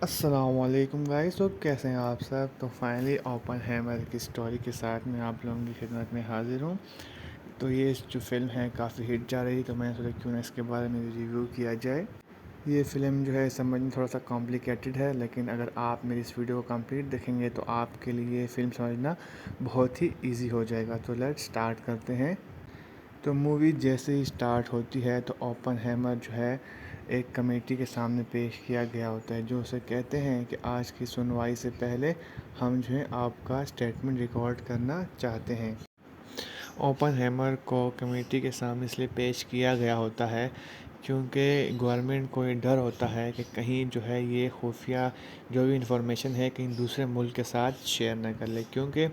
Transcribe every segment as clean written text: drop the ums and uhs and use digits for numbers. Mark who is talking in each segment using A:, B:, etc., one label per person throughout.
A: السلام علیکم گائز، تو کیسے ہیں آپ سب؟ تو فائنلی اوپن ہیمر کی سٹوری کے ساتھ میں آپ لوگوں کی خدمت میں حاضر ہوں۔ تو یہ جو فلم ہے کافی ہٹ جا رہی، تو میں نے سوچا کیوں نہ اس کے بارے میں ریویو کیا جائے۔ یہ فلم جو ہے سمجھنا تھوڑا سا کمپلیکیٹڈ ہے، لیکن اگر آپ میری اس ویڈیو کو کمپلیٹ دیکھیں گے تو آپ کے لیے یہ فلم سمجھنا بہت ہی ایزی ہو جائے گا۔ تو لیٹ سٹارٹ کرتے ہیں۔ تو مووی جیسے ہی سٹارٹ ہوتی ہے تو اوپن ہیمر جو ہے ایک کمیٹی کے سامنے پیش کیا گیا ہوتا ہے، جو اسے کہتے ہیں کہ آج کی سنوائی سے پہلے ہم جو ہے آپ کا اسٹیٹمنٹ ریکارڈ کرنا چاہتے ہیں۔ اوپن ہیمر کو کمیٹی کے سامنے اس لیے پیش کیا گیا ہوتا ہے کیونکہ گورنمنٹ کو یہ ڈر ہوتا ہے کہ کہیں جو ہے یہ خفیہ جو بھی انفارمیشن ہے کہیں دوسرے ملک کے ساتھ شیئر نہ کر لے، کیونکہ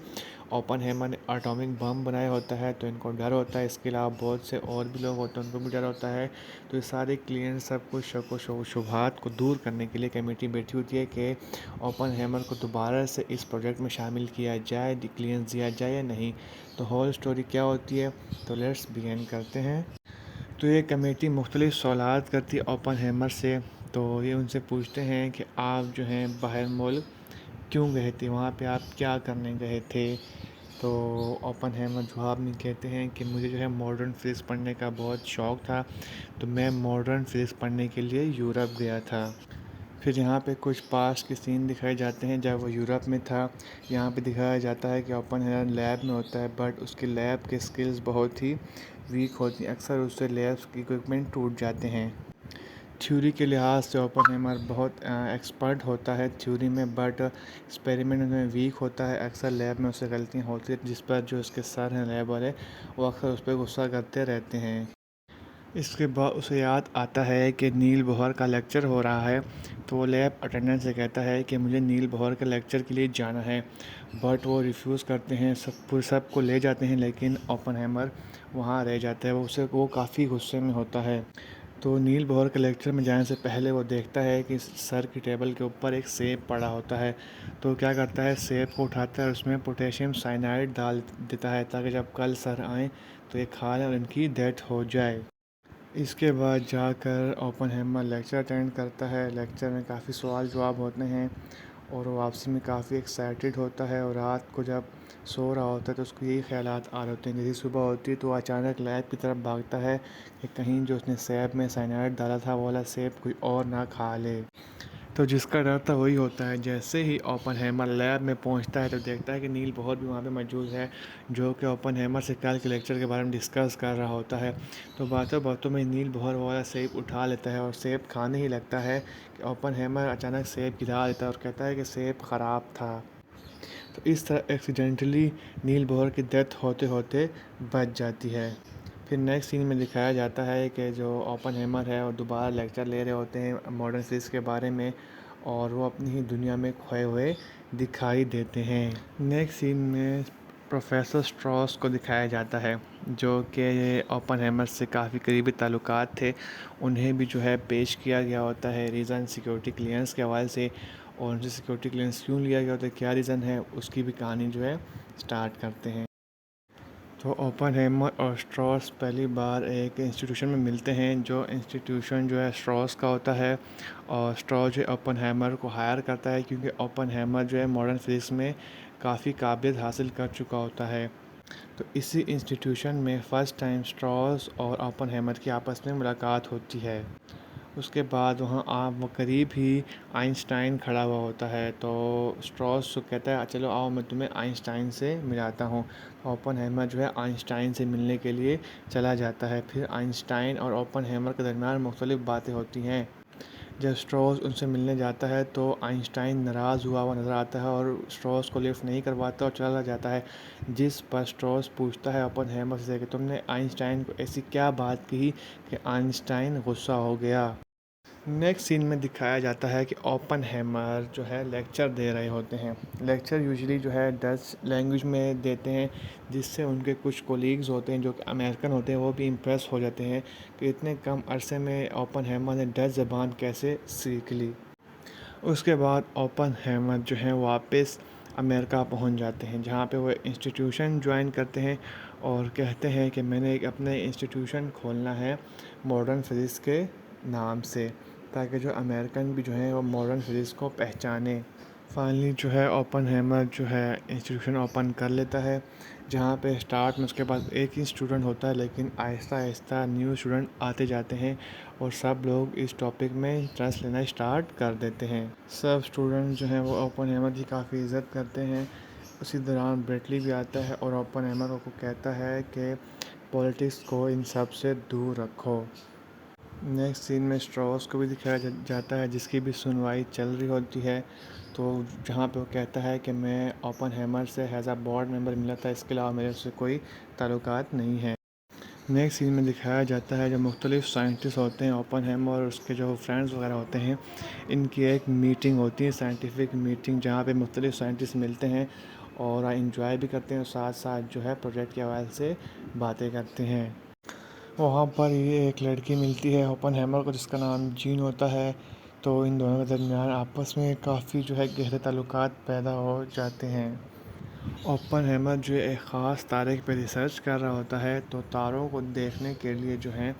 A: اوپن ہیمر نے اٹامک بم بنایا ہوتا ہے تو ان کو ڈر ہوتا ہے۔ اس کے علاوہ بہت سے اور بھی لوگ ہوتے ہیں، ان کو بھی ڈر ہوتا ہے۔ تو یہ سارے کلینئر سب کچھ شک و شبہات کو دور کرنے کے لیے کمیٹی بیٹھی ہوتی ہے کہ اوپن ہیمر کو دوبارہ سے اس پروجیکٹ میں شامل کیا جائے، کلیئرنس دیا جائے یا نہیں۔ تو ہول سٹوری کیا ہوتی ہے، تو لیٹس بگن کرتے ہیں۔ تو یہ کمیٹی مختلف سوالات کرتی ہے اوپن ہیمر سے۔ تو یہ ان سے پوچھتے ہیں کہ آپ جو ہیں باہر ملک کیوں گئے تھے، وہاں پہ آپ کیا کرنے گئے تھے؟ تو اوپن ہیمر جواب میں کہتے ہیں کہ مجھے جو ہے ماڈرن فزکس پڑھنے کا بہت شوق تھا، تو میں ماڈرن فزکس پڑھنے کے لیے یورپ گیا تھا۔ پھر یہاں پہ کچھ پاسٹ کے سین دکھائے جاتے ہیں جب وہ یورپ میں تھا۔ یہاں پہ دکھایا جاتا ہے کہ اوپن ہیمر لیب میں ہوتا ہے، بٹ اس کے لیب کے سکلز بہت ہی ویک ہوتی ہیں، اکثر اس سے لیبس کی اکوپمنٹ ٹوٹ جاتے ہیں۔ تھیوری کے لحاظ سے اوپن ہیمر بہت ایکسپرٹ ہوتا ہے تھیوری میں، بٹ ایکسپیریمنٹ میں ویک ہوتا ہے، اکثر لیب میں اسے غلطیاں ہوتی ہیں، جس پر جو اس کے سر ہیں لیب والے وہ اکثر اس پہ غصہ کرتے رہتے ہیں۔ اس کے بعد اسے یاد آتا ہے کہ نیل بوہر کا لیکچر ہو رہا ہے، تو وہ لیب اٹینڈنٹ سے کہتا ہے کہ مجھے نیل بوہر کے لیکچر کے لیے جانا ہے، بٹ وہ ریفیوز کرتے ہیں، سب کو لے جاتے ہیں، لیکن اوپن ہیمر وہاں رہ جاتا ہے۔ وہ کافی غصے میں ہوتا ہے۔ تو نیل بوہر کے لیکچر میں جانے سے پہلے وہ دیکھتا ہے کہ سر کی ٹیبل کے اوپر ایک سیب پڑا ہوتا ہے، تو کیا کرتا ہے سیب کو اٹھاتا ہے اور اس میں پوٹیشیم سائنائڈ ڈال دیتا ہے تاکہ جب کل سر آئیں تو یہ کھا لیں اور ان کی ڈیتھ ہو جائے۔ اس کے بعد جا کر اوپن ہیمر لیکچر اٹینڈ کرتا ہے۔ لیکچر میں کافی سوال جواب ہوتے ہیں اور وہ واپسی میں کافی ایکسائٹیڈ ہوتا ہے، اور رات کو جب سو رہا ہوتا ہے تو اس کو یہی خیالات آ رہے ہوتے ہیں۔ جیسے صبح ہوتی ہے تو وہ اچانک لیب کی طرف بھاگتا ہے کہ کہیں جو اس نے سیب میں سائنائڈ ڈالا تھا وہ والا سیب کوئی اور نہ کھا لے۔ تو جس کا ڈر تھا وہی ہوتا ہے۔ جیسے ہی اوپن ہیمر لیب میں پہنچتا ہے تو دیکھتا ہے کہ نیل بوہر بھی وہاں پہ موجود ہے، جو کہ اوپن ہیمر سے کل کے لیکچر کے بارے میں ڈسکس کر رہا ہوتا ہے۔ تو باتوں باتوں میں نیل بوہر والا سیب اٹھا لیتا ہے اور سیب کھانے ہی لگتا ہے کہ اوپن ہیمر اچانک سیب گرا دیتا ہے اور کہتا ہے کہ سیب خراب تھا۔ تو اس طرح ایکسیڈنٹلی نیل بوہر کی ڈیتھ ہوتے ہوتے بچ جاتی ہے۔ پھر نیکسٹ سین میں دکھایا جاتا ہے کہ جو اوپن ہیمر ہے وہ دوبارہ لیکچر لے رہے ہوتے ہیں ماڈرن فزکس کے بارے میں، اور وہ اپنی ہی دنیا میں کھوئے ہوئے دکھائی دیتے ہیں۔ نیکسٹ سین میں پروفیسر اسٹراس کو دکھایا جاتا ہے، جو کہ اوپن ہیمر سے کافی قریبی تعلقات تھے، انہیں بھی جو ہے پیش کیا گیا ہوتا ہے ریزن سیکیورٹی کلیئرنس کے حوالے سے، اور ان سے سیکیورٹی کلیئرنس کیوں لیا گیا ہوتا ہے، کیا ریزن ہے، اس کی بھی کہانی جو ہے سٹارٹ کرتے ہیں۔ تو اوپن ہیمر اور اسٹراس پہلی بار ایک انسٹیٹیوشن میں ملتے ہیں، جو انسٹیٹیوشن جو ہے اسٹراس کا ہوتا ہے، اور اسٹراس جو ہے اوپن ہیمر کو ہائر کرتا ہے کیونکہ اوپن ہیمر جو ہے ماڈرن فزکس میں کافی قابلیت حاصل کر چکا ہوتا ہے۔ تو اسی انسٹیٹیوشن میں فرسٹ ٹائم اسٹراس اور اوپن ہیمر کی آپس میں ملاقات ہوتی ہے۔ اس کے بعد وہاں قریب ہی آئنسٹائن کھڑا ہوا ہوتا ہے، تو اسٹراس کہتا ہے چلو آؤ میں تمہیں آئنسٹائن سے ملاتا ہوں۔ اوپن ہیمر جو ہے آئنسٹائن سے ملنے کے لیے چلا جاتا ہے۔ پھر آئنسٹائن اور اوپن ہیمر کے درمیان مختلف باتیں ہوتی ہیں۔ جب اسٹراس ان سے ملنے جاتا ہے تو آئنسٹائن ناراض ہوا نظر آتا ہے اور اسٹراس کو لفٹ نہیں کرواتا اور چلا جاتا ہے، جس پر اسٹراس پوچھتا ہے اوپن ہیمر سے کہ تم نے آئنسٹائن کو ایسی کیا بات کہی کہ آئنسٹائن غصہ ہو گیا۔ نیکسٹ سین میں دکھایا جاتا ہے کہ اوپن ہیمر جو ہے لیکچر دے رہے ہوتے ہیں۔ لیکچر یوزلی جو ہے ڈچ لینگویج میں دیتے ہیں، جس سے ان کے کچھ کولیگز ہوتے ہیں جو کہ امریکن ہوتے ہیں وہ بھی امپریس ہو جاتے ہیں کہ اتنے کم عرصے میں اوپن ہیمر نے ڈچ زبان کیسے سیکھ لی۔ اس کے بعد اوپن ہیمر جو ہیں واپس امریکہ پہنچ جاتے ہیں، جہاں پہ وہ انسٹیٹیوشن جوائن کرتے ہیں اور کہتے ہیں کہ میں نے ایک اپنے انسٹیٹیوشن کھولنا ہے ماڈرن فزکس کے نام سے۔ تاکہ جو امریکن بھی جو ہیں وہ ماڈرن فزکس کو پہچانے۔ فائنلی جو ہے اوپن ہیمر جو ہے انسٹیٹیوشن اوپن کر لیتا ہے، جہاں پہ اسٹارٹ میں اس کے پاس ایک ہی اسٹوڈنٹ ہوتا ہے، لیکن آہستہ آہستہ نیو اسٹوڈنٹ آتے جاتے ہیں اور سب لوگ اس ٹاپک میں انٹرسٹ لینا اسٹارٹ کر دیتے ہیں۔ سب اسٹوڈنٹ جو ہیں وہ اوپن ہیمر کی کافی عزت کرتے ہیں۔ اسی دوران بریٹلی بھی آتا ہے اور اوپن ہیمر کو کہتا ہے کہ پولیٹکس کو ان سب سے دور رکھو۔ نیکسٹ سین میں اسٹراس کو بھی دکھایا جاتا ہے، جس کی بھی سنوائی چل رہی ہوتی ہے، تو جہاں پہ وہ کہتا ہے کہ میں اوپن ہیمر سے ایز اے بورڈ ممبر ملا تھا، اس کے علاوہ میرے سے کوئی تعلقات نہیں ہیں۔ نیکسٹ سین میں دکھایا جاتا ہے جو مختلف سائنٹسٹ ہوتے ہیں اوپن ہیمر اور اس کے جو فرینڈز وغیرہ ہوتے ہیں، ان کی ایک میٹنگ ہوتی ہے، سائنٹیفک میٹنگ، جہاں پہ مختلف سائنٹسٹ ملتے ہیں اور انجوائے بھی کرتے ہیں اور ساتھ ساتھ جو ہے پروجیکٹ کے حوالے سے باتیں کرتے ہیں۔ وہاں پر یہ ایک لڑکی ملتی ہے اوپن ہیمر کو جس کا نام جین ہوتا ہے، تو ان دونوں کے درمیان آپس میں کافی جو ہے گہرے تعلقات پیدا ہو جاتے ہیں۔ اوپن ہیمر جو ایک خاص تارے پہ ریسرچ کر رہا ہوتا ہے، تو تاروں کو دیکھنے کے لیے جو ہے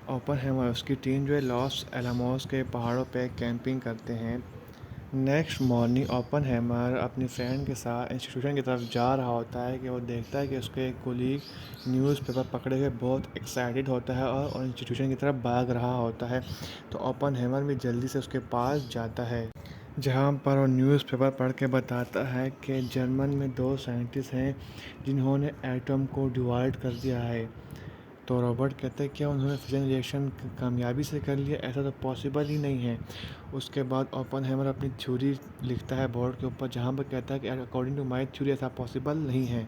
A: اوپن ہیمر اس کی ٹیم جو ہے لاس ایلاموس کے پہاڑوں پہ کیمپنگ کرتے ہیں۔ نیکسٹ مارننگ اوپن ہیمر اپنی فرینڈ کے ساتھ انسٹیٹیوشن کی طرف جا رہا ہوتا ہے کہ وہ دیکھتا ہے کہ اس کے ایک کولیگ نیوز پیپر پکڑے ہوئے بہت ایکسائٹیڈ ہوتا ہے اور انسٹیٹیوشن کی طرف بھاگ رہا ہوتا ہے، تو اوپن ہیمر بھی جلدی سے اس کے پاس جاتا ہے، جہاں پر وہ نیوز پیپر پڑھ کے بتاتا ہے کہ جرمن میں 2 سائنٹسٹ ہیں جنہوں نے ایٹم کو ڈیوائڈ کر دیا ہے۔ تو رابرٹ کہتا ہے کہ انہوں نے فزن ریئیکشن کامیابی سے کر لیا، ایسا تو پاسبل ہی نہیں ہے۔ اس کے بعد اوپن ہیمر اپنی تھیوری لکھتا ہے بورڈ کے اوپر، جہاں پر کہتا ہے کہ اکارڈنگ ٹو مائی تھیوری ایسا پاسبل نہیں ہے۔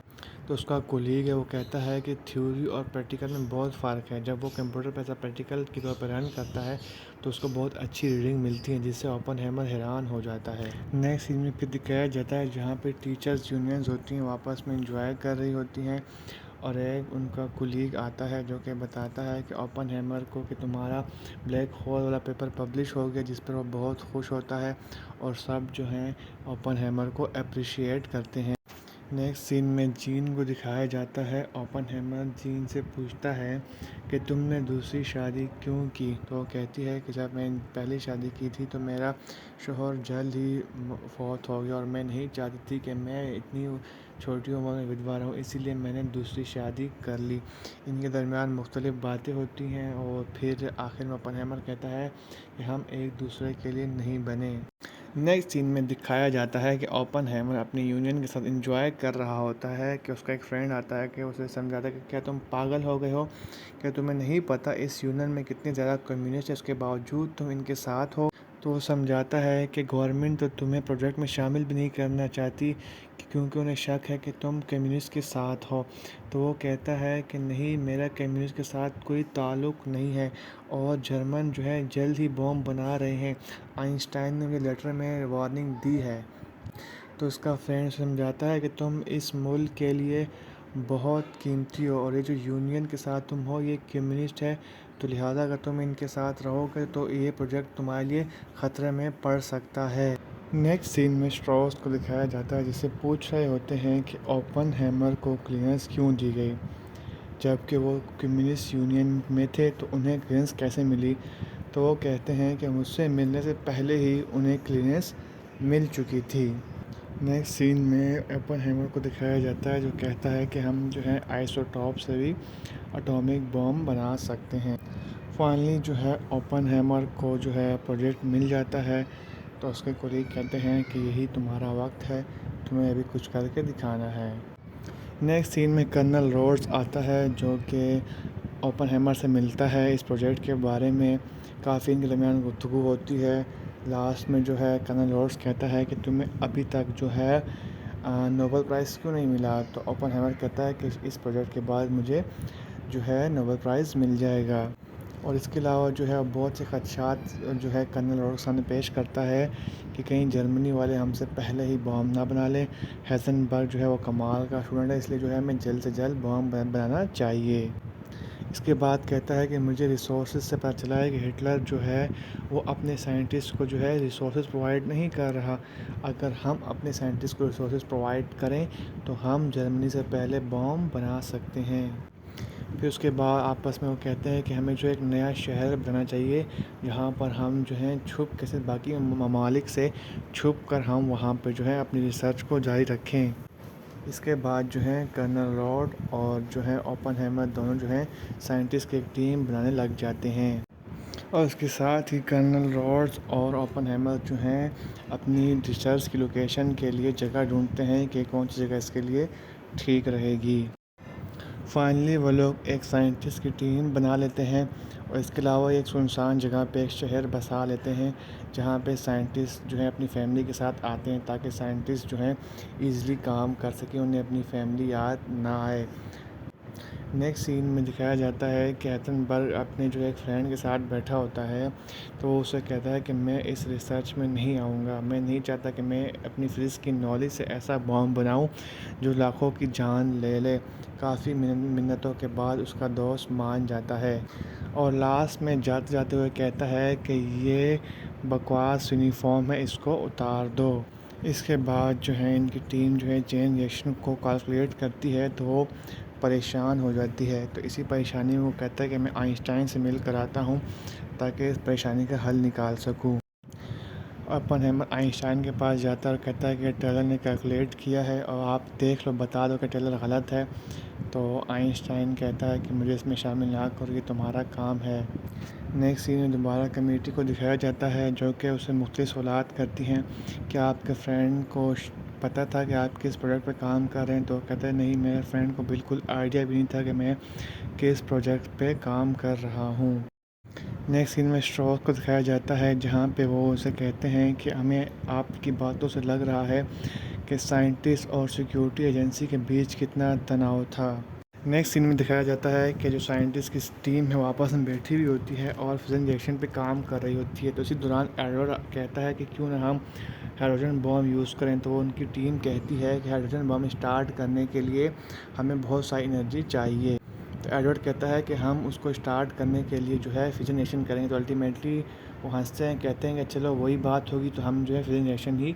A: تو اس کا کولیگ ہے وہ کہتا ہے کہ تھیوری اور پریکٹیکل میں بہت فرق ہے، جب وہ کمپیوٹر پہ ایسا پریکٹیکل کی طور پہ رن کرتا ہے تو اس کو بہت اچھی ریڈنگ ملتی ہے، جس سے اوپن ہیمر حیران ہو جاتا ہے۔ نیکسٹ سین میں پھر دکھایا جاتا ہے جہاں پہ ٹیچرز یونینز ہوتی ہیں وہ آپس میں انجوائے کر رہی ہوتی ہیں، اور ایک ان کا کولیگ آتا ہے جو کہ بتاتا ہے کہ اوپن ہیمر کو کہ تمہارا بلیک ہول والا پیپر پبلش ہو گیا، جس پر وہ بہت خوش ہوتا ہے اور سب جو ہیں اوپن ہیمر کو اپریشیٹ کرتے ہیں۔ نیکسٹ سین میں جین کو دکھایا جاتا ہے، اوپن ہیمر جین سے پوچھتا ہے کہ تم نے دوسری شادی کیوں کی، تو وہ کہتی ہے کہ جب میں پہلی شادی کی تھی تو میرا شوہر جلد ہی فوت ہو گیا اور میں نہیں چاہتی تھی کہ میں اتنی چھوٹی عمر میں ودوا رہوں، اسی لیے میں نے دوسری شادی کر لی۔ ان کے درمیان مختلف باتیں ہوتی ہیں اور پھر آخر میں اوپن ہیمر کہتا ہے کہ ہم ایک دوسرے کے لیے نہیں بنے۔ نیکسٹ سین میں دکھایا جاتا ہے کہ اوپن ہیمر اپنی یونین کے ساتھ انجوائے کر رہا ہوتا ہے کہ اس کا ایک فرینڈ آتا ہے کہ اسے سمجھاتا ہے کہ کیا تم پاگل ہو گئے ہو، کیا تمہیں نہیں پتہ اس یونین میں کتنے زیادہ کمیونسٹ ہیں، اس کے باوجود تم ان کے ساتھ ہو۔ تو وہ سمجھاتا ہے کہ گورنمنٹ تو تمہیں پروجیکٹ میں شامل بھی نہیں کرنا چاہتی کیونکہ انہیں شک ہے کہ تم کمیونسٹ کے ساتھ ہو۔ تو وہ کہتا ہے کہ نہیں، میرا کمیونسٹ کے ساتھ کوئی تعلق نہیں ہے اور جرمن جو ہے جلد ہی بوم بنا رہے ہیں، آئنسٹائن نے مجھے لیٹر میں وارننگ دی ہے۔ تو اس کا فرینڈ سمجھاتا ہے کہ تم اس ملک کے لیے بہت قیمتی ہو اور یہ جو یونین کے ساتھ تم ہو یہ کمیونسٹ ہے، تو لہٰذا اگر تم ان کے ساتھ رہو گے تو یہ پروجیکٹ تمہارے لیے خطرے میں پڑ سکتا ہے۔ نیکسٹ سین میں اسٹراس کو دکھایا جاتا ہے جس سے پوچھ رہے ہوتے ہیں کہ اوپن ہیمر کو کلیئرنس کیوں دی گئی، جبکہ وہ کمیونسٹ یونین میں تھے تو انہیں کلیئرنس کیسے ملی۔ تو وہ کہتے ہیں کہ مجھ سے ملنے سے پہلے ہی انہیں کلیئرنس مل چکی تھی۔ نیکسٹ سین میں اوپن ہیمر کو دکھایا جاتا ہے جو کہتا ہے کہ ہم جو ہے آئسوٹاپ سے بھی اٹامک بم بنا سکتے ہیں۔ فائنلی جو ہے اوپن ہیمر کو جو ہے پروجیکٹ مل جاتا ہے، تو اس کے کولیگ کہتے ہیں کہ یہی تمہارا وقت ہے، تمہیں ابھی کچھ کر کے دکھانا ہے۔ نیکسٹ سین میں کرنل روڈز آتا ہے جو کہ اوپن ہیمر سے ملتا ہے، اس پروجیکٹ کے بارے میں کافی ان کے درمیان گفتگو ہوتی ہے۔ لاسٹ میں جو ہے کرنل روڈز کہتا ہے کہ تمہیں ابھی تک جو ہے نوبل پرائز کیوں نہیں ملا، تو اوپن ہیمر کہتا ہے کہ اس پروجیکٹ کے بعد مجھے جو ہے نوبل پرائز مل جائے گا۔ اور اس کے علاوہ جو ہے بہت سے خدشات جو ہے کرنل روڈز سامنے پیش کرتا ہے کہ کہیں جرمنی والے ہم سے پہلے ہی بام نہ بنا لیں۔ ہیزنبرگ جو ہے وہ کمال کا اسٹوڈنٹ ہے، اس لیے جو ہے ہمیں جلد سے جلد بام بنانا چاہیے۔ اس کے بعد کہتا ہے کہ مجھے ریسورسز سے پتہ چلا ہے کہ ہٹلر جو ہے وہ اپنے سائنٹسٹ کو جو ہے ریسورسز پرووائڈ نہیں کر رہا، اگر ہم اپنے سائنٹسٹ کو ریسورسز پرووائڈ کریں تو ہم جرمنی سے پہلے بام بنا سکتے ہیں۔ پھر اس کے بعد آپس میں وہ کہتے ہیں کہ ہمیں جو ایک نیا شہر بنانا چاہیے جہاں پر ہم جو ہیں چھپ کے باقی ممالک سے چھپ کر ہم وہاں پہ جو ہے اپنی ریسرچ کو جاری رکھیں۔ اس کے بعد جو ہے کرنل راڈ اور جو ہے اوپن ہیمر دونوں جو ہیں سائنٹسٹ کی ایک ٹیم بنانے لگ جاتے ہیں، اور اس کے ساتھ ہی کرنل راڈز اور اوپن ہیمر جو ہیں اپنی ریسرچ کی لوکیشن کے لیے جگہ ڈھونڈتے ہیں کہ کون سی جگہ اس کے لیے ٹھیک رہے گی۔ فائنلی وہ لوگ ایک سائنٹسٹ کی ٹیم بنا لیتے ہیں، اور اس کے علاوہ ایک سنسان جگہ پہ ایک شہر بسا لیتے ہیں جہاں پہ سائنٹسٹ جو ہے اپنی فیملی کے ساتھ آتے ہیں تاکہ سائنٹسٹ جو ہیں ایزلی کام کر سکیں، انہیں اپنی فیملی یاد نہ آئے۔ نیکسٹ سین میں دکھایا جاتا ہے کہ ایتھن برگ اپنے جو ایک فرینڈ کے ساتھ بیٹھا ہوتا ہے، تو وہ اسے کہتا ہے کہ میں اس ریسرچ میں نہیں آؤں گا، میں نہیں چاہتا کہ میں اپنی فزکس کی نالج سے ایسا بام بناؤں جو لاکھوں کی جان لے لے۔ کافی منتوں کے بعد اس کا دوست مان جاتا ہے، اور لاسٹ میں جاتے جاتے ہوئے کہتا ہے کہ یہ بکواس یونیفارم ہے، اس کو اتار دو۔ اس کے بعد جو ہے ان کی ٹیم جو ہے چین ریئیکشن کو کیلکولیٹ کرتی ہے تو وہ پریشان ہو جاتی ہے، تو اسی پریشانی میں وہ کہتا ہے کہ میں آئنسٹائن سے مل کر آتا ہوں تاکہ اس پریشانی کا حل نکال سکوں۔ اوپن ہیمر آئنسٹائن کے پاس جاتا ہے اور کہتا ہے کہ ٹیلر نے کیلکولیٹ کیا ہے اور آپ دیکھ لو، بتا دو کہ ٹیلر غلط ہے۔ تو آئنسٹائن کہتا ہے کہ مجھے اس میں شامل نہ کرو، یہ تمہارا کام ہے۔ نیکسٹ سین میں دوبارہ کمیٹی کو دکھایا جاتا ہے جو کہ اسے مختلف سوالات کرتی ہیں کہ آپ کے فرینڈ کو پتہ تھا کہ آپ کس پروجیکٹ پہ کام کر رہے ہیں، تو کہتا ہے نہیں، میرے فرینڈ کو بالکل آئیڈیا بھی نہیں تھا کہ میں کس پروجیکٹ پہ کام کر رہا ہوں۔ نیکسٹ سین میں اسٹراس کو دکھایا جاتا ہے جہاں پہ وہ اسے کہتے ہیں کہ ہمیں آپ کی باتوں سے لگ رہا ہے کہ سائنٹسٹ اور سیکیورٹی ایجنسی کے بیچ کتنا تناؤ تھا۔ نیکسٹ سین میں دکھایا جاتا ہے کہ جو سائنٹسٹ کی ٹیم ہے وہ آپس میں بیٹھی ہوئی ہوتی ہے اور فزن ریئیکشن پہ کام کر رہی ہوتی ہے، تو اسی دوران ایڈورڈ کہتا ہے کہ کیوں نہ ہم ہائیڈروجن بم یوز کریں، تو وہ ان کی ٹیم کہتی ہے کہ ہائیڈروجن بم اسٹارٹ کرنے کے لیے ہمیں بہت ساری انرجی چاہیے۔ تو ایڈورڈ کہتا ہے کہ ہم اس کو اسٹارٹ کرنے کے لیے جو ہے فزن ریئیکشن کریں گے، تو الٹیمیٹلی وہ ہنستے ہیں، کہتے ہیں کہ چلو وہی بات ہوگی، تو ہم جو ہے فزن ریئیکشن ہی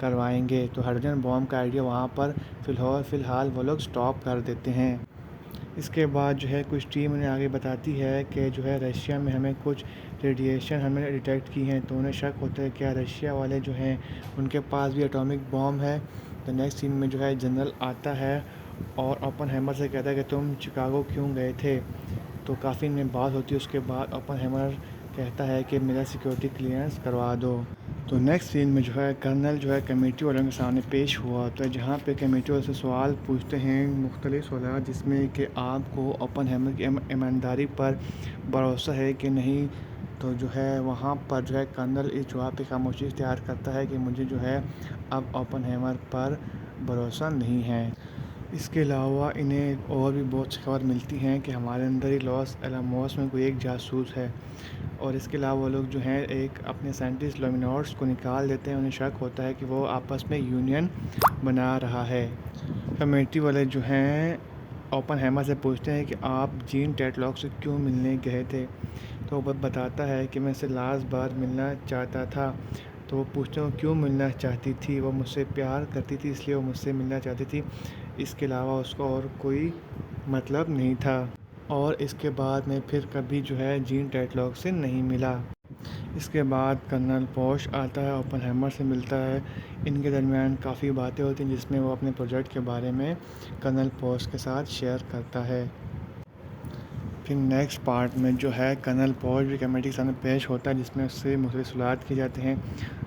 A: کروائیں گے۔ تو ہائیڈروجن بم کا آئیڈیا وہاں پر فی الحال وہ لوگ اسٹاپ کر دیتے ہیں۔ اس کے بعد جو ہے کچھ ٹیم انہیں آگے بتاتی ہے کہ جو ہے رشیا میں ہمیں کچھ ریڈیشن ہمیں ڈیٹیکٹ کی ہیں، تو انہیں شک ہوتا ہے کیا رشیا والے جو ہیں ان کے پاس بھی ایٹامک بام ہے۔ تو نیکسٹ سین میں جو ہے جنرل آتا ہے اور اوپن ہیمر سے کہتا ہے کہ تم چکاگو کیوں گئے تھے، تو کافی ان میں بات ہوتی ہے۔ اس کے بعد اوپن ہیمر کہتا ہے کہ میرا سیکیورٹی کلیئرنس کروا دو۔ تو نیکسٹ سین میں جو ہے کرنل جو ہے کمیٹی والوں کے سامنے پیش ہوا ہوتا ہے جہاں پہ کمیٹی والے سے سوال پوچھتے ہیں، مختلف سوالات، جس میں کہ آپ کو اوپن ہیمر کی ایمانداری پر بھروسہ ہے کہ نہیں۔ تو جو ہے وہاں پر جو ہے کرنل اس جواب پہ خاموشی اختیار کرتا ہے کہ مجھے جو ہے اب اوپن ہیمر پر بھروسہ نہیں ہے۔ اس کے علاوہ انہیں اور بھی بہت سی خبر ملتی ہیں کہ ہمارے اندر ہی لاس الاموس میں کوئی ایک جاسوس ہے، اور اس کے علاوہ وہ لوگ جو ہیں ایک اپنے سائنٹسٹ لومینارس کو نکال دیتے ہیں، انہیں شک ہوتا ہے کہ وہ آپس میں یونین بنا رہا ہے۔ کمیٹی والے جو ہیں اوپن ہیمر سے پوچھتے ہیں کہ آپ جین ٹیٹلاک سے کیوں ملنے گئے تھے، تو وہ بتاتا ہے کہ میں اسے لاسٹ بار ملنا چاہتا تھا۔ تو وہ پوچھتے ہیں کیوں ملنا چاہتی تھی، وہ مجھ سے پیار کرتی تھی اس لیے وہ مجھ سے ملنا چاہتی تھی، اس کے علاوہ اس کو اور کوئی مطلب نہیں تھا، اور اس کے بعد میں پھر کبھی جو ہے جین ٹیٹلاک سے نہیں ملا۔ اس کے بعد کرنل پوش آتا ہے، اوپن ہیمر سے ملتا ہے، ان کے درمیان کافی باتیں ہوتی ہیں جس میں وہ اپنے پروجیکٹ کے بارے میں کرنل پوش کے ساتھ شیئر کرتا ہے۔ پھر نیکسٹ پارٹ میں جو ہے کرنل پوش بھی کمیٹی کے سامنے پیش ہوتا ہے جس میں اس سے مختلف سوالات کیے جاتے ہیں۔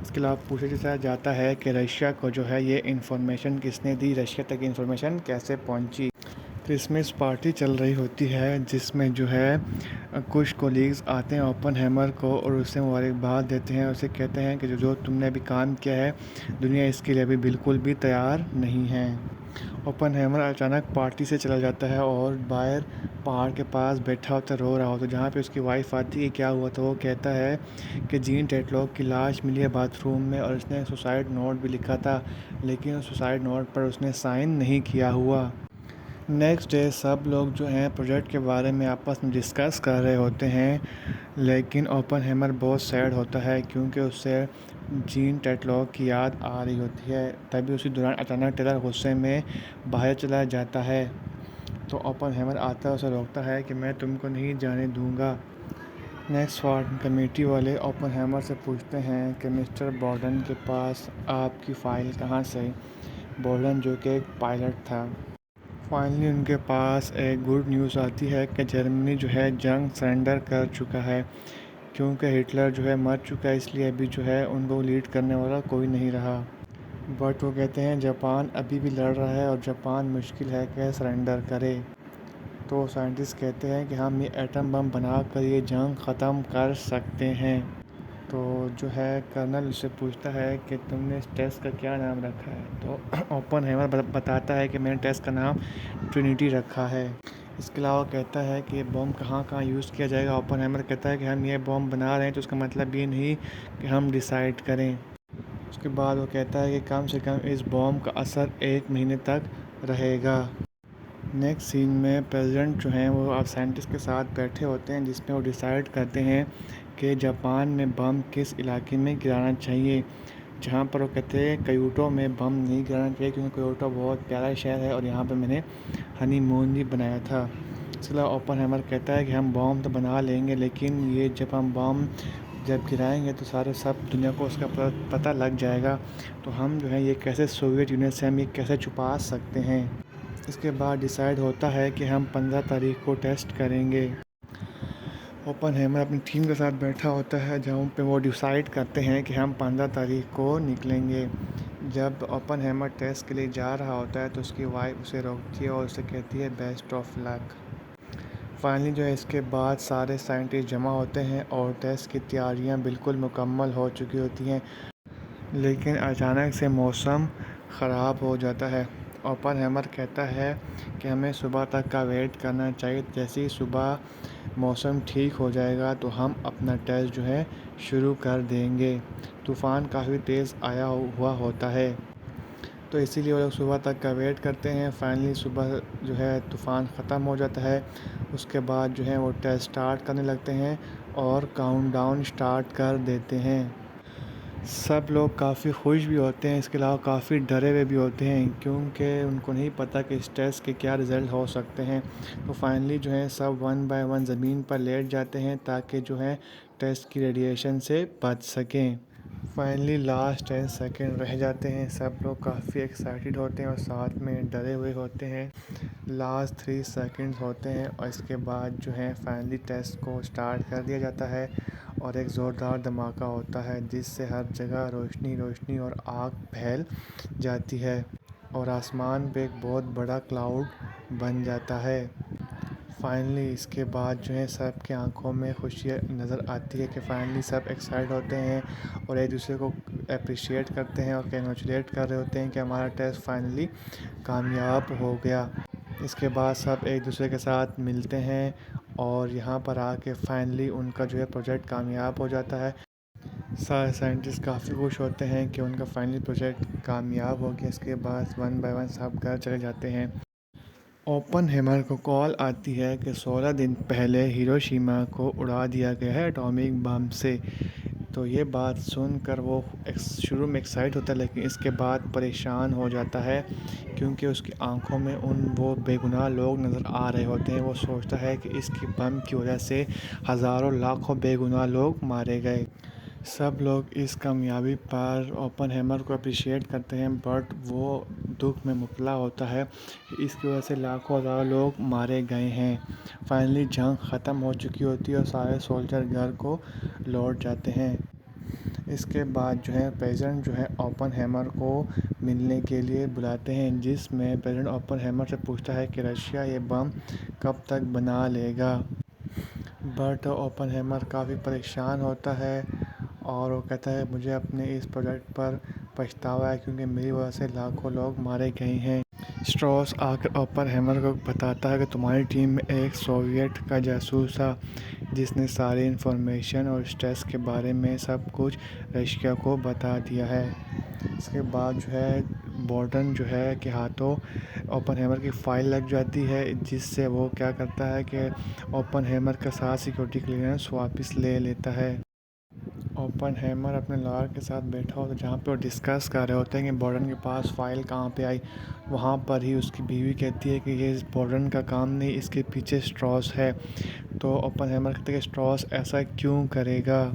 A: اس کے علاوہ پوچھا جاتا ہے کہ رشیا کو جو ہے یہ انفارمیشن کس نے دی، رشیا تک انفارمیشن کیسے پہنچی۔ کرسمس پارٹی چل رہی ہوتی ہے جس میں جو ہے کچھ کولیگز آتے ہیں اوپن ہیمر کو اور اسے مبارکباد دیتے ہیں، اسے کہتے ہیں کہ جو تم نے ابھی کام کیا ہے دنیا اس کے لیے ابھی بالکل بھی تیار نہیں ہے۔ اوپن ہیمر اچانک پارٹی سے چلا جاتا ہے اور باہر پہاڑ کے پاس بیٹھا ہوتا ہے، رو رہا ہوتا ہے، جہاں پہ اس کی وائف آتی ہے کیا ہوا، تو وہ کہتا ہے کہ جین ٹیٹلاک کی لاش ملی ہے باتھ روم میں اور اس نے سوسائڈ نوٹ بھی لکھا تھا، لیکن اس سوسائڈ نوٹ پر اس نے سائن نہیں کیا ہوا۔ نیکسٹ ڈے سب لوگ جو ہیں پروجیکٹ کے بارے میں آپس میں ڈسکس کر رہے ہوتے ہیں، لیکن اوپن ہیمر بہت سیڈ ہوتا ہے کیونکہ اسے جین ٹیٹلاک کی یاد آ رہی ہوتی ہے۔ تبھی اسی دوران اچانک ٹیلر غصے میں باہر چلا جاتا ہے۔ تو اوپن ہیمر آتا ہے، اسے روکتا ہے کہ میں تم کو نہیں جانے دوں گا۔ نیکسٹ وارڈن کمیٹی والے اوپن ہیمر سے پوچھتے ہیں کہ مسٹر بورڈن کے پاس آپ کی فائل کہاں سے؟ بورڈن جو کہ ایک پائلٹ تھا، فائنلی ان کے پاس ایک گڈ نیوز آتی ہے کہ جرمنی جو ہے جنگ سرنڈر کر چکا ہے، کیونکہ ہٹلر جو ہے مر چکا ہے، اس لیے ابھی جو ہے ان کو لیڈ کرنے والا کوئی نہیں رہا۔ بٹ وہ کہتے ہیں جاپان ابھی بھی لڑ رہا ہے اور جاپان مشکل ہے کہ سرنڈر کرے۔ تو سائنٹسٹ کہتے ہیں کہ ہم یہ ایٹم بم بنا کر یہ جنگ ختم کر سکتے ہیں۔ تو جو ہے کرنل اس سے پوچھتا ہے کہ تم نے اس ٹیسٹ کا کیا نام رکھا ہے؟ تو اوپن ہیمر بتاتا ہے کہ میں نے ٹیسٹ کا نام ٹرینیٹی رکھا ہے۔ اس کے علاوہ کہتا ہے کہ یہ بم کہاں کہاں یوز کیا جائے گا۔ اوپن ہیمر کہتا ہے کہ ہم یہ بم بنا رہے ہیں تو اس کا مطلب یہ نہیں کہ ہم ڈیسائیڈ کریں۔ اس کے بعد وہ کہتا ہے کہ کم سے کم اس بم کا اثر 1 مہینے تک رہے گا۔ نیکسٹ سین میں پریزیڈنٹ جو ہیں وہ اب سائنٹسٹ کے ساتھ بیٹھے ہوتے ہیں، جس میں وہ ڈیسائیڈ کرتے ہیں کہ جاپان میں بم کس علاقے میں گرانا چاہیے، جہاں پر وہ کہتے ہیں کیوٹو میں بم نہیں گرانا چاہیے، کیونکہ کیوٹو بہت پیارا شہر ہے اور یہاں پہ میں نے ہنی مون بھی بنایا تھا۔ اس کے علاوہ اوپن ہیمر کہتا ہے کہ ہم بم تو بنا لیں گے، لیکن یہ جب ہم بم گرائیں گے تو سب دنیا کو اس کا پتہ لگ جائے گا، تو ہم جو ہے یہ کیسے سوویت یونین سے ہم یہ کیسے چھپا سکتے ہیں۔ اس کے بعد ڈیسائیڈ ہوتا ہے کہ ہم 15 تاریخ کو ٹیسٹ کریں گے۔ اوپن ہیمر اپنی ٹیم کے ساتھ بیٹھا ہوتا ہے، جہاں پہ وہ ڈیسائیڈ کرتے ہیں کہ ہم 15 تاریخ کو نکلیں گے۔ جب اوپن ہیمر ٹیسٹ کے لیے جا رہا ہوتا ہے تو اس کی وائف اسے روکتی ہے اور اسے کہتی ہے بیسٹ آف لک۔ فائنلی جو ہے اس کے بعد سارے سائنٹسٹ جمع ہوتے ہیں اور ٹیسٹ کی تیاریاں بالکل مکمل ہو چکی ہوتی ہیں، لیکن اچانک سے موسم خراب ہو جاتا ہے۔ اوپن ہیمر کہتا ہے کہ ہمیں صبح تک کا ویٹ کرنا چاہیے، جیسے ہی صبح موسم ٹھیک ہو جائے گا تو ہم اپنا ٹیسٹ جو ہے شروع کر دیں گے۔ طوفان کافی تیز آیا ہوا ہوتا ہے، تو اسی لیے وہ لوگ صبح تک کا ویٹ کرتے ہیں۔ فائنلی صبح جو ہے طوفان ختم ہو جاتا ہے، اس کے بعد جو ہے وہ ٹیسٹ سٹارٹ کرنے لگتے ہیں اور کاؤنٹ ڈاؤن سٹارٹ کر دیتے ہیں۔ سب لوگ کافی خوش بھی ہوتے ہیں، اس کے علاوہ کافی ڈرے ہوئے بھی ہوتے ہیں، کیونکہ ان کو نہیں پتہ کہ اس ٹیسٹ کے کیا رزلٹ ہو سکتے ہیں۔ تو فائنلی جو ہے سب 1 بائی 1 زمین پر لیٹ جاتے ہیں تاکہ جو ہے ٹیسٹ کی ریڈیشن سے بچ سکیں۔ فائنلی لاسٹ 10 سیکنڈ رہ جاتے ہیں، سب لوگ کافی ایکسائٹیڈ ہوتے ہیں اور ساتھ میں ڈرے ہوئے ہوتے ہیں۔ لاسٹ 3 سیکنڈز ہوتے ہیں اور اس کے بعد جو ہے فائنلی ٹیسٹ کو سٹارٹ کر دیا جاتا ہے اور ایک زوردار دھماکہ ہوتا ہے، جس سے ہر جگہ روشنی روشنی اور آگ پھیل جاتی ہے اور آسمان پہ ایک بہت بڑا کلاؤڈ بن جاتا ہے۔ فائنلی اس کے بعد جو ہے سب کے آنکھوں میں خوشی نظر آتی ہے کہ فائنلی سب ایکسائٹ ہوتے ہیں اور ایک دوسرے کو اپریشیٹ کرتے ہیں اور کنگریچولیٹ کر رہے ہوتے ہیں کہ ہمارا ٹیسٹ فائنلی کامیاب ہو گیا۔ اس کے بعد سب ایک دوسرے کے ساتھ ملتے ہیں اور یہاں پر آ کے فائنلی ان کا جو ہے پروجیکٹ کامیاب ہو جاتا ہے۔ سارے سائنٹسٹ کافی خوش ہوتے ہیں کہ ان کا فائنلی پروجیکٹ کامیاب ہو گیا۔ اس کے بعد 1 بائی 1 سب گھر چلے جاتے ہیں۔ اوپن ہیمر کو کال آتی ہے کہ 16 دن پہلے ہیروشیما کو اڑا دیا گیا ہے ایٹامک بم سے۔ تو یہ بات سن کر وہ شروع میں ایکسائٹ ہوتا ہے، لیکن اس کے بعد پریشان ہو جاتا ہے، کیونکہ اس کی آنکھوں میں وہ بے گناہ لوگ نظر آ رہے ہوتے ہیں۔ وہ سوچتا ہے کہ اس کی بم کی وجہ سے ہزاروں لاکھوں بے گناہ لوگ مارے گئے۔ سب لوگ اس کامیابی پر اوپن ہیمر کو اپریشیٹ کرتے ہیں، بٹ وہ دکھ میں مبتلا ہوتا ہے کہ اس کی وجہ سے لاکھوں ہزاروں لوگ مارے گئے ہیں۔ فائنلی جنگ ختم ہو چکی ہوتی ہے اور سارے سولجر گھر کو لوٹ جاتے ہیں۔ اس کے بعد جو ہے پریزیڈنٹ جو ہے اوپن ہیمر کو ملنے کے لیے بلاتے ہیں، جس میں پریزیڈنٹ اوپن ہیمر سے پوچھتا ہے کہ رشیا یہ بم کب تک بنا لے گا۔ بٹ اوپن ہیمر کافی پریشان ہوتا ہے اور وہ کہتا ہے مجھے اپنے اس پروجیکٹ پر پچھتاوا ہے، کیونکہ میری وجہ سے لاکھوں لوگ مارے گئے ہیں۔ اسٹراس آ کر اوپن ہیمر کو بتاتا ہے کہ تمہاری ٹیم میں ایک سوویٹ کا جاسوس تھا، جس نے ساری انفارمیشن اور اس ٹیسٹ کے بارے میں سب کچھ رشیا کو بتا دیا ہے۔ اس کے بعد جو ہے بورڈن جو ہے کہ ہاتھوں اوپن ہیمر کی فائل لگ جاتی ہے، جس سے وہ کیا کرتا ہے کہ اوپن ہیمر کا ساتھ سیکیورٹی کلیئرنس واپس لے لیتا ہے۔ اوپن ہیمر اپنے لائر کے ساتھ بیٹھا ہوتا ہے جہاں پہ وہ ڈسکس کر رہے ہوتے ہیں کہ بورڈن کے پاس فائل کہاں پہ آئی. وہاں پر ہی اس کی بیوی کہتی ہے کہ یہ بورڈن کا کام نہیں، اس کے پیچھے اسٹراس ہے. تو اوپن ہیمر کہتے ہیں کہ اسٹراس ایسا کیوں کرے گا؟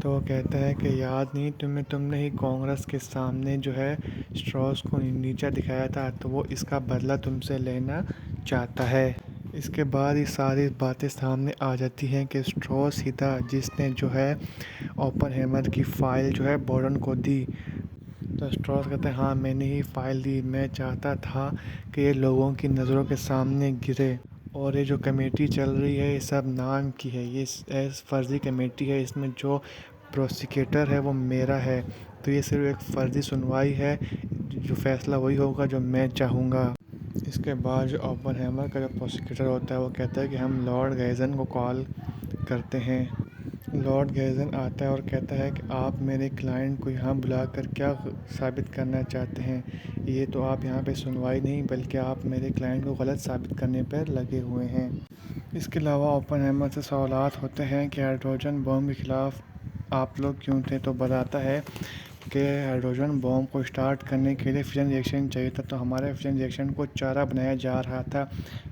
A: تو وہ کہتا ہے کہ یاد نہیں تم نے ہی کانگریس کے سامنے جو ہے اسٹراس کو نیچا دکھایا تھا، تو وہ اس کا بدلہ تم سے لینا چاہتا ہے. اس کے بعد یہ ساری باتیں سامنے آ جاتی ہیں کہ اسٹراس ہی تھا جس نے جو ہے اوپن ہیمر کی فائل جو ہے بورڈن کو دی. تو اسٹراس کہتے ہیں ہاں میں نے ہی فائل دی، میں چاہتا تھا کہ یہ لوگوں کی نظروں کے سامنے گرے. اور یہ جو کمیٹی چل رہی ہے یہ سب نام کی ہے، یہ فرضی کمیٹی ہے، اس میں جو پروسیکیوٹر ہے وہ میرا ہے. تو یہ صرف ایک فرضی سنوائی ہے، جو فیصلہ وہی ہوگا جو میں چاہوں گا. اس کے بعد جو اوپن ہیمر کا جو پروسیکیوٹر ہوتا ہے وہ کہتا ہے کہ ہم لارڈ گیزن کو کال کرتے ہیں. لارڈ گیزن آتا ہے اور کہتا ہے کہ آپ میرے کلائنٹ کو یہاں بلا کر کیا ثابت کرنا چاہتے ہیں؟ یہ تو آپ یہاں پہ سنوائی نہیں بلکہ آپ میرے کلائنٹ کو غلط ثابت کرنے پر لگے ہوئے ہیں. اس کے علاوہ اوپن ہیمر سے سوالات ہوتے ہیں کہ ہائیڈروجن بم کے خلاف آپ لوگ کیوں تھے؟ تو بتاتا ہے کہ ہائیڈروجن بم کو اسٹارٹ کرنے کے لیے فشن ری ایکشن چاہیے تھا، تو ہمارے فشن ری ایکشن کو چارہ بنایا جا رہا تھا،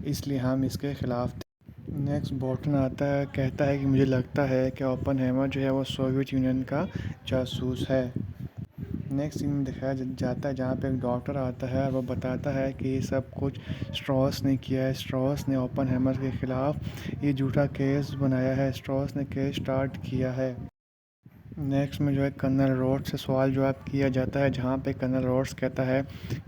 A: اس لیے ہم اس کے خلاف تھے. نیکسٹ بورٹن آتا ہے، کہتا ہے کہ مجھے لگتا ہے کہ اوپن ہیمر جو ہے وہ سوویت یونین کا جاسوس ہے. نیکسٹ سین میں دکھایا جاتا ہے جہاں پہ ایک ڈاکٹر آتا ہے اور وہ بتاتا ہے کہ یہ سب کچھ اسٹراس نے کیا ہے. اسٹراس نے اوپن ہیمر کے خلاف یہ جھوٹا کیس بنایا ہے، اسٹراس نے کیس اسٹارٹ کیا ہے. نیکسٹ میں جو ہے کرنل روڈس سے سوال جواب کیا جاتا ہے جہاں پہ کرنل روڈس کہتا ہے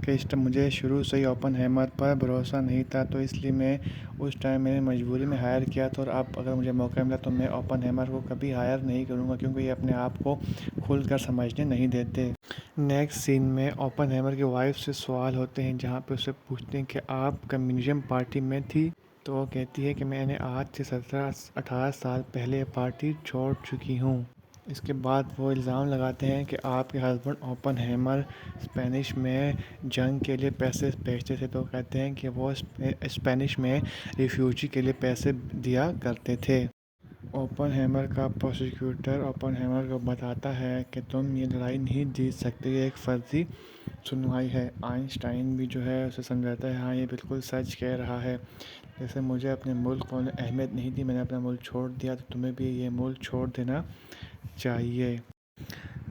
A: کہ مجھے شروع سے ہی اوپن ہیمر پر بھروسہ نہیں تھا، تو اس لیے میں اس ٹائم میں نے مجبوری میں ہائر کیا تھا، اور اب اگر مجھے موقع ملا تو میں اوپن ہیمر کو کبھی ہائر نہیں کروں گا کیونکہ یہ اپنے آپ کو کھل کر سمجھنے نہیں دیتے. نیکسٹ سین میں اوپن ہیمر کی وائف سے سوال ہوتے ہیں جہاں پہ اسے پوچھتے ہیں کہ آپ کمیونزم پارٹی میں تھی؟ تو وہ کہتی ہے کہ میں نے آج سے 17-18 سال پہلے پارٹی چھوڑ چکی ہوں. اس کے بعد وہ الزام لگاتے ہیں کہ آپ کے ہسبینڈ اوپن ہیمر اسپینش میں جنگ کے لیے پیسے بھیجتے تھے. تو کہتے ہیں کہ وہ اسپینش میں ریفیوجی کے لیے پیسے دیا کرتے تھے. اوپن ہیمر کا پروسیکیوٹر اوپن ہیمر کو بتاتا ہے کہ تم یہ لڑائی نہیں جیت سکتے، یہ ایک فرضی سنوائی ہے. آئنسٹائن بھی جو ہے اسے سمجھاتا ہے ہاں یہ بالکل سچ کہہ رہا ہے، جیسے مجھے اپنے ملک کو اہمیت نہیں دی، میں نے اپنا ملک چھوڑ دیا، تو تمہیں بھی یہ ملک چھوڑ دینا چاہیے.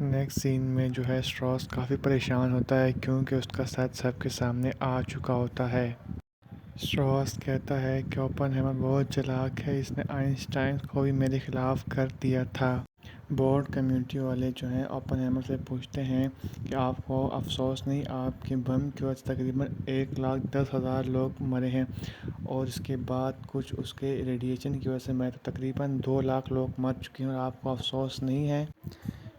A: نیکسٹ سین میں جو ہے اسٹراس کافی پریشان ہوتا ہے کیونکہ اس کا سچ سب کے سامنے آ چکا ہوتا ہے. اسٹراس کہتا ہے کہ اوپن ہیمر بہت چالاک ہے، اس نے آئنسٹائن کو بھی میرے خلاف کر دیا تھا. بورڈ کمیونٹی والے جو ہیں اوپن ہیمر سے پوچھتے ہیں کہ آپ کو افسوس نہیں، آپ کے بم کی وجہ سے تقریباً 1,10,000 لوگ مرے ہیں، اور اس کے بعد کچھ اس کے ریڈیشن کی وجہ سے میں تقریباً 2 لاکھ لوگ مر چکے ہیں، اور آپ کو افسوس نہیں ہے؟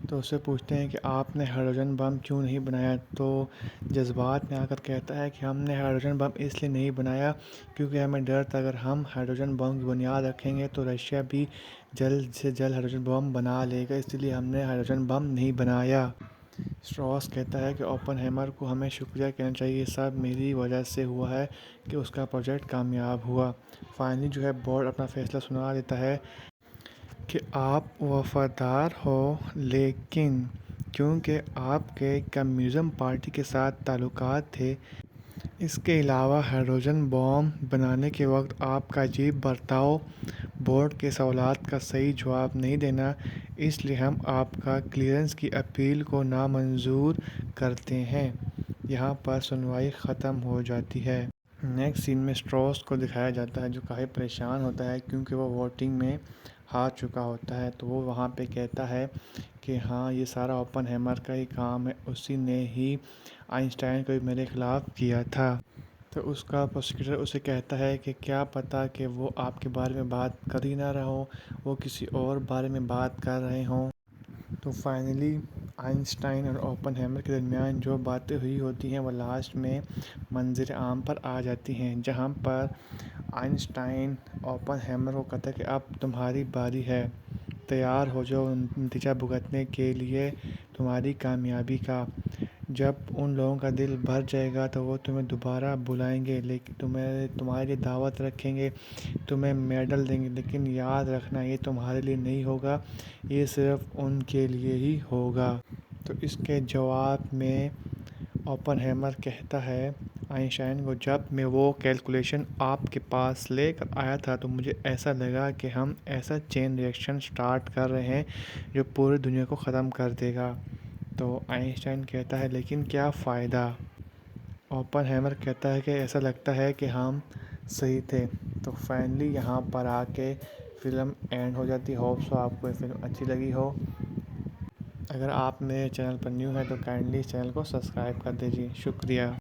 A: تو اس سے پوچھتے ہیں کہ آپ نے ہائیڈروجن بم کیوں نہیں بنایا؟ تو جذبات میں آ کر کہتا ہے کہ ہم نے ہائیڈروجن بم اس لیے نہیں بنایا کیونکہ ہمیں ڈر تھا اگر ہم ہائیڈروجن بم کی بنیاد رکھیں گے تو رشیا بھی جلد سے جلد ہائیڈروجن بم بنا لے گا، اس لیے ہم نے ہائیڈروجن بم نہیں بنایا. اسٹراس کہتا ہے کہ اوپن ہیمر کو ہمیں شکریہ کہنا چاہیے، یہ سب میری وجہ سے ہوا ہے کہ اس کا پروجیکٹ کامیاب ہوا. فائنلی جو ہے بورڈ اپنا فیصلہ سنا دیتا ہے کہ آپ وفادار ہو، لیکن کیونکہ آپ کے کمیونزم پارٹی کے ساتھ تعلقات تھے، اس کے علاوہ ہائیڈروجن بم بنانے کے وقت آپ کا عجیب برتاؤ، بورڈ کے سوالات کا صحیح جواب نہیں دینا، اس لیے ہم آپ کا کلیئرنس کی اپیل کو نامنظور کرتے ہیں. یہاں پر سنوائی ختم ہو جاتی ہے. نیکسٹ سین میں اسٹراس کو دکھایا جاتا ہے جو کافی پریشان ہوتا ہے کیونکہ وہ ووٹنگ میں ہار چکا ہوتا ہے. تو وہ وہاں پہ کہتا ہے کہ ہاں یہ سارا اوپن ہیمر کا ہی کام ہے، اسی نے ہی آئنسٹائن کو بھی میرے خلاف کیا تھا. تو اس کا پروسیکیوٹر اسے کہتا ہے کہ کیا پتہ کہ وہ آپ کے بارے میں بات کر ہی نہ رہا ہو، وہ کسی اور بارے میں بات کر رہے ہوں. تو فائنلی آئنسٹائن اور اوپن ہیمر کے درمیان جو باتیں ہوئی ہوتی ہیں وہ لاسٹ میں منظر عام پر آ جاتی ہیں جہاں پر آئنسٹائن اوپن ہیمر کو کہتا ہے کہ اب تمہاری باری ہے، تیار ہو جو نتیجہ بھگتنے کے لیے تمہاری کامیابی کا. جب ان لوگوں کا دل بھر جائے گا تو وہ تمہیں دوبارہ بلائیں گے، لیکن تمہارے لیے دعوت رکھیں گے، تمہیں میڈل دیں گے، لیکن یاد رکھنا یہ تمہارے لیے نہیں ہوگا، یہ صرف ان کے لیے ہی ہوگا۔ تو اس کے جواب میں اوپن ہیمر کہتا ہے آئنسٹائن کو، جب میں وہ کیلکولیشن آپ کے پاس لے کر آیا تھا تو مجھے ایسا لگا کہ ہم ایسا چین ریئیکشن سٹارٹ کر رہے ہیں جو پوری دنیا کو ختم کر دے گا۔ تو آئنسٹائن کہتا ہے لیکن کیا فائدہ؟ اوپن ہیمر کہتا ہے کہ ایسا لگتا ہے کہ ہم صحیح تھے۔ تو فائنلی یہاں پر آ کے فلم اینڈ ہو جاتی۔ ہوپ سو آپ کو یہ فلم اچھی لگی ہو۔ اگر آپ میرے چینل پر نیو ہیں تو کائنڈلی اس چینل کو سبسکرائب کر دیجیے۔ شکریہ۔